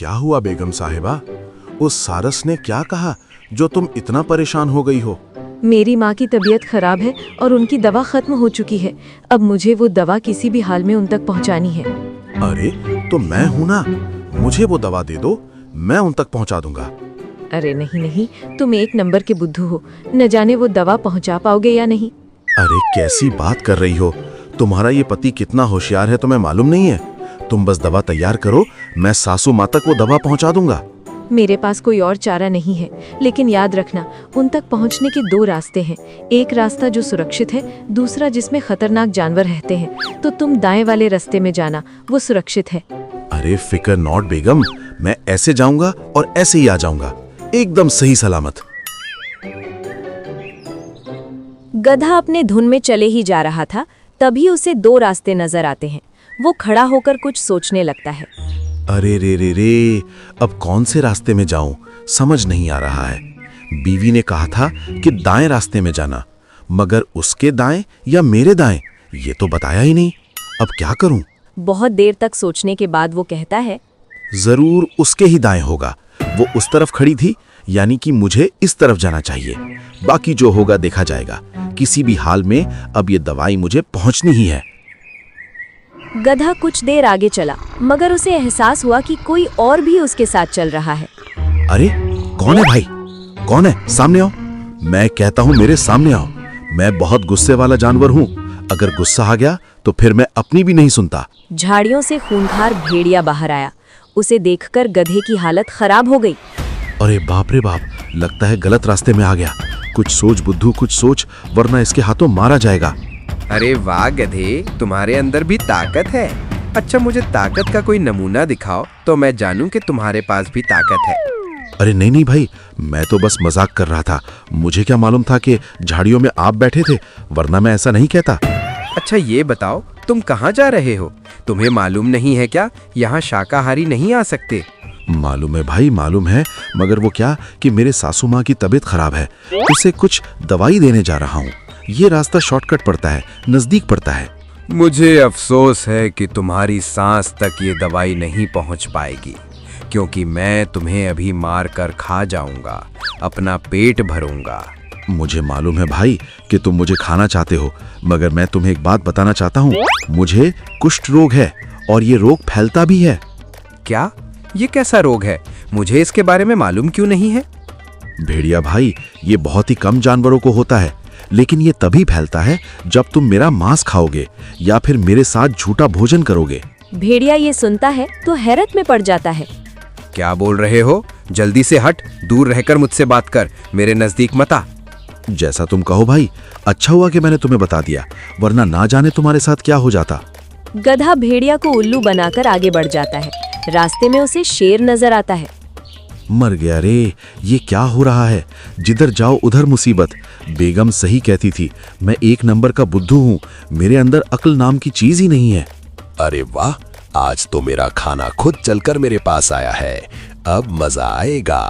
क्या हुआ बेगम साहिबा? उस सारस ने क्या कहा जो तुम इतना परेशान हो गई हो? मेरी माँ की तबीयत खराब है और उनकी दवा खत्म हो चुकी है। अब मुझे वो दवा किसी भी हाल में उन तक पहुँचानी है। अरे तो मैं हूं ना, मुझे वो दवा दे दो, मैं उन तक पहुंचा दूंगा। अरे नहीं नहीं, तुम एक नंबर के बुद्धू हो, न जाने वो दवा पहुँचा पाओगे या नहीं। अरे कैसी बात कर रही हो? तुम्हारा ये पति कितना होशियार है तुम्हें मालूम नहीं है? तुम बस दवा तैयार करो, मैं सासू माँ तक वो दवा पहुंचा दूंगा। मेरे पास कोई और चारा नहीं है, लेकिन याद रखना उन तक पहुंचने के दो रास्ते हैं। एक रास्ता जो सुरक्षित है, दूसरा जिसमें खतरनाक जानवर रहते हैं। तो तुम दाएं वाले रास्ते में जाना, वो सुरक्षित है। अरे फिकर नॉट बेगम, मैं ऐसे जाऊंगा और ऐसे ही आ जाऊंगा, एकदम सही सलामत। गधा अपने धुन में चले ही जा रहा था, तभी उसे दो रास्ते नजर आते हैं। वो खड़ा होकर कुछ सोचने लगता है। अरे रे रे रे, अब कौन से रास्ते में जाऊं, समझ नहीं आ रहा है। बीवी ने कहा था कि दाएं रास्ते में जाना, मगर उसके दाएं या मेरे दाएं ये तो बताया ही नहीं। अब क्या करूं? बहुत देर तक सोचने के बाद वो कहता है, जरूर उसके ही दाएं होगा। वो उस तरफ खड़ी थी, यानी कि मुझे इस तरफ जाना चाहिए। बाकी जो होगा देखा जाएगा। किसी भी हाल में अब ये दवाई मुझे पहुंचनी ही है। गधा कुछ देर आगे चला, मगर उसे एहसास हुआ कि कोई और भी उसके साथ चल रहा है। अरे कौन है भाई? कौन है? सामने आओ। मैं कहता हूँ मेरे सामने आओ। मैं बहुत गुस्से वाला जानवर हूँ, अगर गुस्सा आ गया तो फिर मैं अपनी भी नहीं सुनता। झाड़ियों से खूंखार भेड़िया बाहर आया। उसे देखकर गधे की हालत खराब हो गई। अरे बाप रे बाप, लगता है गलत रास्ते में आ गया। कुछ सोच बुद्धू, कुछ सोच, वरना इसके हाथों मारा जाएगा। अरे वाह गधे, तुम्हारे अंदर भी ताकत है। अच्छा, मुझे ताकत का कोई नमूना दिखाओ तो मैं जानूं कि तुम्हारे पास भी ताकत है। अरे नहीं नहीं भाई, मैं तो बस मजाक कर रहा था। मुझे क्या मालूम था कि झाड़ियों में आप बैठे थे, वरना मैं ऐसा नहीं कहता। अच्छा ये बताओ, तुम कहाँ जा रहे हो? तुम्हें मालूम नहीं है क्या, यहाँ शाकाहारी नहीं आ सकते? मालूम है भाई, मालूम है, मगर वो क्या कि मेरे सासू माँ की तबीयत खराब है, उसे कुछ दवाई देने जा रहा हूँ। ये रास्ता शॉर्टकट पड़ता है, नजदीक पड़ता है। मुझे अफसोस है कि तुम्हारी सांस तक ये दवाई नहीं पहुंच पाएगी, क्योंकि मैं तुम्हें अभी मार कर खा जाऊंगा, अपना पेट भरूंगा। मुझे मालूम है भाई कि तुम मुझे खाना चाहते हो, मगर मैं तुम्हें एक बात बताना चाहता हूँ। मुझे कुष्ठ रोग है और ये रोग फैलता भी है। क्या? ये कैसा रोग है? मुझे इसके बारे में मालूम क्यों नहीं है? भेड़िया भाई, ये बहुत ही कम जानवरों को होता है, लेकिन ये तभी फैलता है जब तुम मेरा मांस खाओगे या फिर मेरे साथ झूठा भोजन करोगे। भेड़िया ये सुनता है तो हैरत में पड़ जाता है। क्या बोल रहे हो? जल्दी से हट, दूर रहकर मुझसे बात कर, मेरे नजदीक मत आ। जैसा तुम कहो भाई, अच्छा हुआ कि मैंने तुम्हें बता दिया, वरना ना जाने तुम्हारे साथ क्या हो जाता। गधा भेड़िया को उल्लू बनाकर आगे बढ़ जाता है। रास्ते में उसे शेर नजर आता है। मर गया रे, ये क्या हो रहा है? जिधर जाओ उधर मुसीबत। बेगम सही कहती थी, मैं एक नंबर का बुद्धू हूँ, मेरे अंदर अक्ल नाम की चीज ही नहीं है। अरे वाह, आज तो मेरा खाना खुद चलकर मेरे पास आया है, अब मजा आएगा।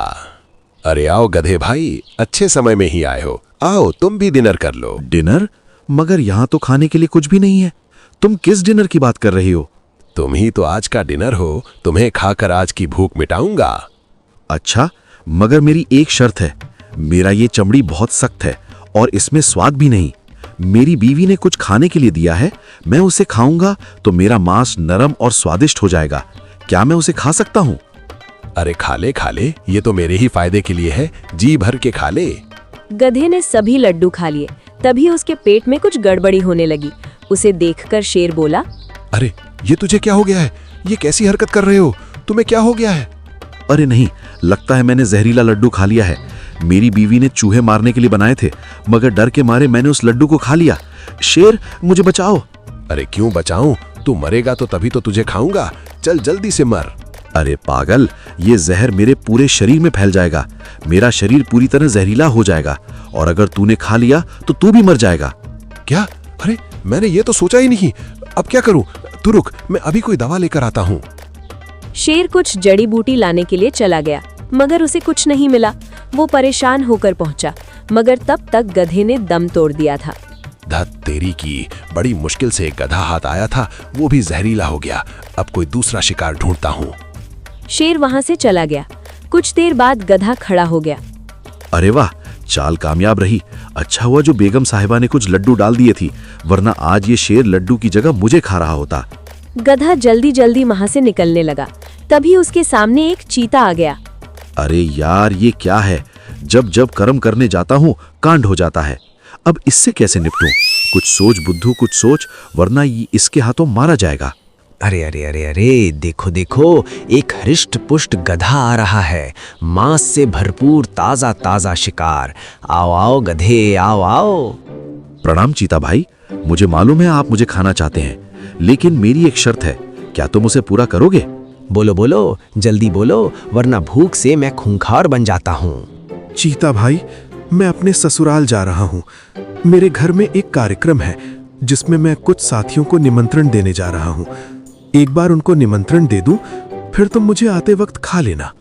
अरे आओ गधे भाई, अच्छे समय में ही आए हो, आओ तुम भी डिनर कर लो। डिनर? मगर यहाँ तो खाने के लिए कुछ भी नहीं है। तुम किस डिनर की बात कर रही हो? तुम ही तो आज का डिनर हो, तुम्हें खाकर आज की भूख मिटाऊंगा। अच्छा, मगर मेरी एक शर्त है। मेरा ये चमड़ी बहुत सख्त है और इसमें स्वाद भी नहीं। मेरी बीवी ने कुछ खाने के लिए दिया है, मैं उसे खाऊंगा तो मेरा मांस नरम और स्वादिष्ट हो जाएगा। क्या मैं उसे खा सकता हूँ? अरे खा ले, ये तो मेरे ही फायदे के लिए है, जी भर के खा ले। गधे ने सभी लड्डू खा लिए। तभी उसके पेट में कुछ गड़बड़ी होने लगी। उसे देखकर शेर बोला, अरे ये तुझे क्या हो गया है? ये कैसी हरकत कर रहे हो? तुम्हें क्या हो गया है? अरे नहीं, लगता है मैंने जहरीला लड्डू खा लिया है। मेरी बीवी ने चूहे मारने के लिए बनाए थे, मगर डर के मारे मैंने उस लड्डू को खा लिया। शेर, मुझे बचाओ। अरे क्यों बचाऊं? तू मरेगा तो तभी तो तुझे खाऊंगा, चल जल्दी से मर। अरे पागल, ये जहर मेरे पूरे शरीर में फैल जाएगा। मेरा शरीर पूरी तरह जहरीला हो जाएगा और अगर तूने खा लिया तो तू भी मर जाएगा। क्या? अरे मैंने ये तो सोचा ही नहीं। अब क्या करूं? तू रुक, मैं अभी कोई दवा लेकर आता हूँ। शेर कुछ जड़ी बूटी लाने के लिए चला गया, मगर उसे कुछ नहीं मिला। वो परेशान होकर पहुंचा, मगर तब तक गधे ने दम तोड़ दिया था। धत तेरी की, बड़ी मुश्किल से एक गधा हाथ आया था, वो भी जहरीला हो गया। अब कोई दूसरा शिकार ढूंढता हूँ। शेर वहां से चला गया। कुछ देर बाद गधा खड़ा हो गया। अरे वाह, चाल कामयाब रही। अच्छा हुआ जो बेगम साहिबा ने कुछ लड्डू डाल दिए थी, वरना आज ये शेर लड्डू की जगह मुझे खा रहा होता। गधा जल्दी जल्दी वहां से निकलने लगा। तभी उसके सामने एक चीता आ गया। अरे यार, ये क्या है? जब जब कर्म करने जाता हूँ कांड हो जाता है। अब इससे कैसे निपटूं? कुछ सोच बुद्धू, कुछ सोच, वरना इसके हाथों मारा जाएगा। अरे अरे अरे अरे, देखो देखो, एक हृष्ट पुष्ट गधा आ रहा है, मांस से भरपूर ताजा ताजा शिकार। आओ आओ गधे, आओ आओ। प्रणाम चीता भाई, मुझे मालूम है आप मुझे खाना चाहते हैं, लेकिन मेरी एक शर्त है, क्या तुम उसे पूरा करोगे? बोलो बोलो, जल्दी बोलो, वरना भूख से मैं खूंखार बन जाता हूँ। चीता भाई, मैं अपने ससुराल जा रहा हूँ। मेरे घर में एक कार्यक्रम है जिसमें मैं कुछ साथियों को निमंत्रण देने जा रहा हूँ। एक बार उनको निमंत्रण दे दूं, फिर तुम मुझे आते वक्त खा लेना।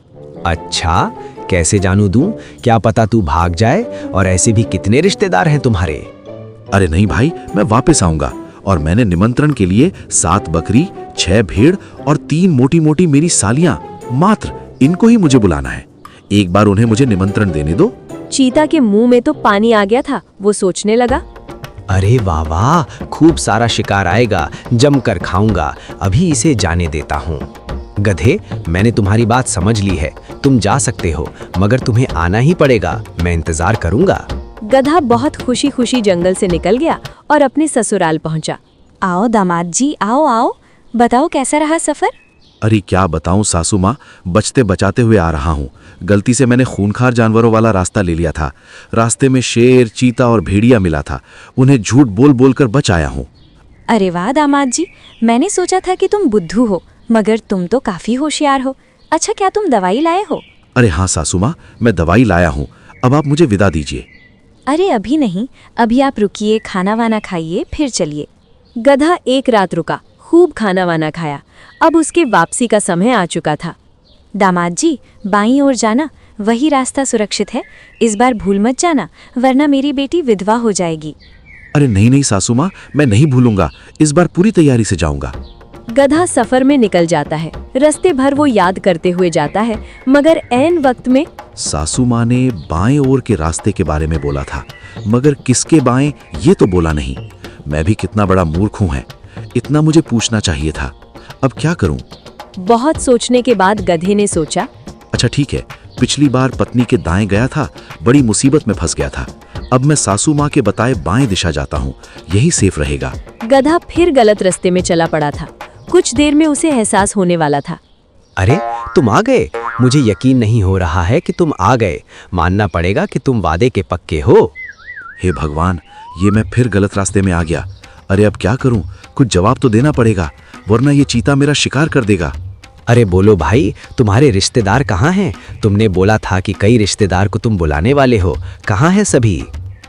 अच्छा, कैसे जानू दूं? क्या पता तू भाग जाए। और ऐसे भी कितने रिश्तेदार हैं तुम्हारे? अरे नहीं भाई, मैं वापस आऊंगा और मैंने निमंत्रण के लिए 7 बकरी, 6 भेड़ और 3 मोटी मोटी मेरी सालियां, मात्र इनको ही मुझे बुलाना है। एक बार उन्हें मुझे निमंत्रण देने दो। चीता के मुंह में तो पानी आ गया था। वो सोचने लगा, अरे वाह वाह, खूब सारा शिकार आएगा, जमकर खाऊंगा। अभी इसे जाने देता हूँ। गधे, मैंने तुम्हारी बात समझ ली है, तुम जा सकते हो, मगर तुम्हें आना ही पड़ेगा। मैं इंतजार करूंगा। गधा बहुत खुशी खुशी जंगल से निकल गया और अपने ससुराल पहुंचा। आओ दामाद जी, आओ आओ, बताओ कैसा रहा सफर? अरे क्या बताऊं सासू माँ, बचते बचाते हुए आ रहा हूँ। गलती से मैंने खूनखार जानवरों वाला रास्ता ले लिया था। रास्ते में शेर, चीता और भेड़िया मिला था। उन्हें झूठ बोल बोल कर बच आया हूँ। अरे वाह दामाद जी, मैंने सोचा था कि तुम बुद्धू हो, मगर तुम तो काफी होशियार हो। अच्छा, क्या तुम दवाई लाए हो? अरे हाँ सासू माँ, मैं दवाई लाया हूँ। अब आप मुझे विदा दीजिए। अरे अभी नहीं, अभी आप रुकिए, खाना वाना खाइए, फिर चलिए। गधा एक रात रुका, खूब खाना वाना खाया। अब उसके वापसी का समय आ चुका था। दामाद जी, बाईं ओर जाना, वही रास्ता सुरक्षित है। इस बार भूल मत जाना, वरना मेरी बेटी विधवा हो जाएगी। अरे नहीं नहीं सासू माँ, मैं नहीं भूलूंगा। इस बार पूरी तैयारी से जाऊंगा। गधा सफर में निकल जाता है। रास्ते भर वो याद करते हुए जाता है, मगर ऐन वक्त में सासू माँ ने बाएं ओर के रास्ते के बारे में बोला था, मगर किसके बाएं ये तो बोला नहीं। मैं भी कितना बड़ा मूर्ख हूँ है, इतना मुझे पूछना चाहिए था। अब क्या करूं? बहुत सोचने के बाद गधे ने सोचा, अच्छा ठीक है, पिछली बार पत्नी के दाएं गया था, बड़ी मुसीबत में फंस गया था। अब मैं सासू माँ के बताए बाएं दिशा जाता हूँ, यही सेफ रहेगा। गधा फिर गलत रास्ते में चला पड़ा था। कुछ देर में उसे एहसास होने वाला था। अरे तुम आ गए, मुझे यकीन नहीं हो रहा है कि तुम आ गए। मानना पड़ेगा कि तुम वादे के पक्के हो। हे भगवान, ये मैं फिर गलत रास्ते में आ गया। अरे अब क्या करूं? कुछ जवाब तो देना पड़ेगा, वरना ये चीता मेरा शिकार कर देगा। अरे बोलो भाई, तुम्हारे रिश्तेदार कहाँ हैं? तुमने बोला था कि कई रिश्तेदार को तुम बुलाने वाले हो, कहाँ हैं सभी?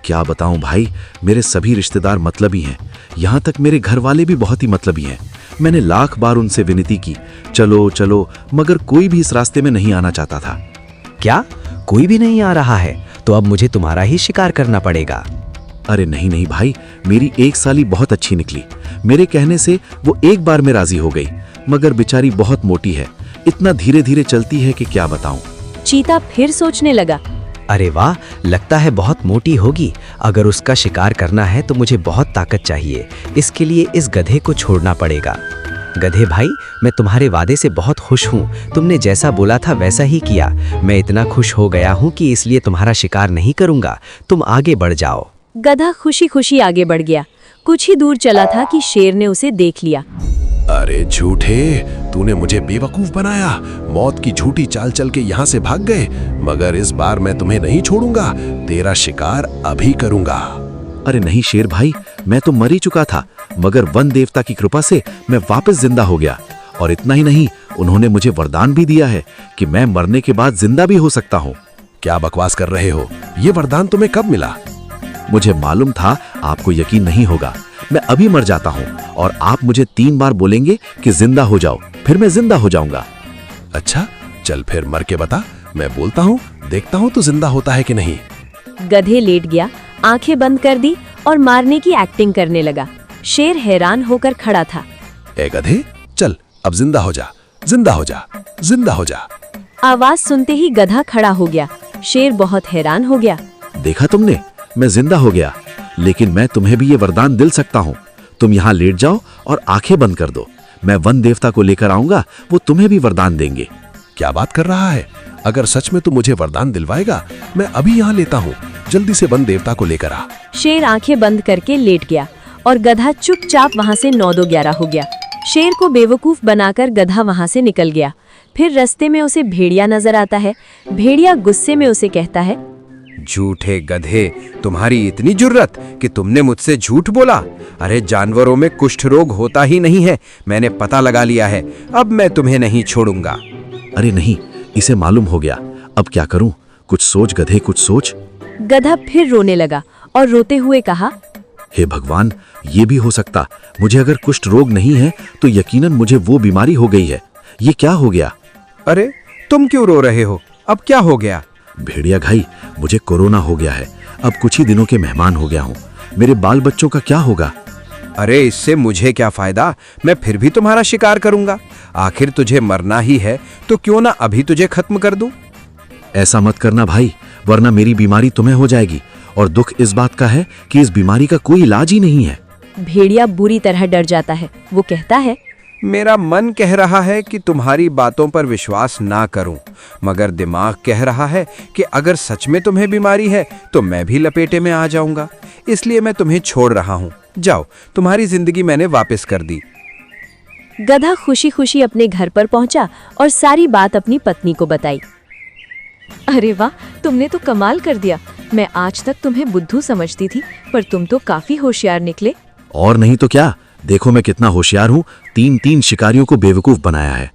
क्या बताऊं भाई, मेरे सभी रिश्तेदार मतलबी हैं। यहाँ तक मेरे घर वाले भी बहुत ही मतलबी हैं। मैंने लाख बार उनसे विनती की, चलो चलो, मगर कोई भी इस रास्ते में नहीं आना चाहता था। क्या कोई भी नहीं आ रहा है? तो अब मुझे तुम्हारा ही शिकार करना पड़ेगा। अरे नहीं नहीं भाई, मेरी एक साली बहुत अच्छी निकली। मेरे कहने से वो एक बार में राजी हो गई, मगर बेचारी बहुत मोटी है, इतना धीरे धीरे चलती है कि क्या बताऊं। चीता फिर सोचने लगा, अरे वाह, लगता है बहुत मोटी होगी। अगर उसका शिकार करना है तो मुझे बहुत ताकत चाहिए। इसके लिए इस गधे को छोड़ना पड़ेगा। गधे भाई, मैं तुम्हारे वादे से बहुत खुश हूँ। तुमने जैसा बोला था वैसा ही किया। मैं इतना खुश हो गया हूँ कि इसलिए तुम्हारा शिकार नहीं करूँगा। तुम आगे बढ़ जाओ। गधा खुशी खुशी आगे बढ़ गया। कुछ ही दूर चला था कि शेर ने उसे देख लिया। अरे झूठे, तूने मुझे बेवकूफ बनाया। मौत की झूठी चाल चल के यहाँ से भाग गए, मगर इस बार मैं तुम्हें नहीं छोड़ूंगा। तेरा शिकार अभी करूंगा। अरे नहीं शेर भाई, मैं तो मर ही चुका था, मगर वन देवता की कृपा से मैं वापस जिंदा हो गया। और इतना ही नहीं, उन्होंने मुझे वरदान भी दिया है कि मैं मरने के बाद जिंदा भी हो सकता हूँ। क्या बकवास कर रहे हो? ये वरदान तुम्हें कब मिला? मुझे मालूम था आपको यकीन नहीं होगा। मैं अभी मर जाता हूँ और आप मुझे 3 बार बोलेंगे कि जिंदा हो जाओ, फिर मैं जिंदा हो जाऊंगा। अच्छा, चल फिर मर के बता। मैं बोलता हूँ, देखता हूँ तो जिंदा होता है कि नहीं। गधे लेट गया, आंखें बंद कर दी और मारने की एक्टिंग करने लगा। शेर हैरान होकर खड़ा था। ए गधे, चल अब जिंदा हो जा। जिंदा हो जा, जिंदा हो जा। आवाज सुनते ही गधा खड़ा हो गया। शेर बहुत हैरान हो गया। देखा तुमने, मैं जिंदा हो गया, लेकिन मैं तुम्हें भी ये वरदान दिल सकता हूँ। तुम यहाँ लेट जाओ और आंखें बंद कर दो। मैं वन देवता को लेकर आऊंगा, वो तुम्हें भी वरदान देंगे। क्या बात कर रहा है? अगर सच में तू मुझे वरदान दिलवाएगा, मैं अभी यहाँ लेता हूँ। जल्दी से वन देवता को लेकर आ। शेर आंखें बंद करके लेट गया और गधा चुपचाप वहां से 9-2-11 हो गया। शेर को बेवकूफ बनाकर गधा वहां से निकल गया। फिर रास्ते में उसे भेड़िया नजर आता है। भेड़िया गुस्से में उसे कहता है, झूठे गधे, तुम्हारी इतनी जुर्रत कि तुमने मुझसे झूठ बोला। अरे जानवरों में कुष्ठ रोग होता ही नहीं है, मैंने पता लगा लिया है। अब मैं तुम्हें नहीं छोड़ूंगा। अरे नहीं, इसे मालूम हो गया। अब क्या करूं? कुछ सोच गधे, कुछ सोच। गधा फिर रोने लगा और रोते हुए कहा, हे भगवान, ये भी हो सकता। मुझे अगर कुष्ठ रोग नहीं है तो यकीनन मुझे वो बीमारी हो गई है। ये क्या हो गया? अरे तुम क्यों रो रहे हो? अब क्या हो गया? भेड़िया भाई, मुझे कोरोना हो गया है। अब कुछ ही दिनों के मेहमान हो गया हूँ। मेरे बाल बच्चों का क्या होगा? अरे इससे मुझे क्या फायदा, मैं फिर भी तुम्हारा शिकार करूंगा। आखिर तुझे मरना ही है तो क्यों ना अभी तुझे खत्म कर दूं। ऐसा मत करना भाई, वरना मेरी बीमारी तुम्हें हो जाएगी। और दुख इस बात का है कि इस बीमारी का कोई इलाज ही नहीं है। भेड़िया बुरी तरह डर जाता है। वो कहता है, मेरा मन कह रहा है कि तुम्हारी बातों पर विश्वास ना करूं, मगर दिमाग कह रहा है कि अगर सच में तुम्हें बीमारी है तो मैं भी लपेटे में आ जाऊंगा। इसलिए मैं तुम्हें छोड़ रहा हूं। जाओ, तुम्हारी जिंदगी मैंने वापस कर दी। गधा खुशी खुशी अपने घर पर पहुंचा और सारी बात अपनी पत्नी को बताई। अरे वाह, तुमने तो कमाल कर दिया। मैं आज तक तुम्हें बुद्धू समझती थी, पर तुम तो काफी होशियार निकले। और नहीं तो क्या, देखो मैं कितना होशियार हूँ। 3 शिकारियों को बेवकूफ बनाया है।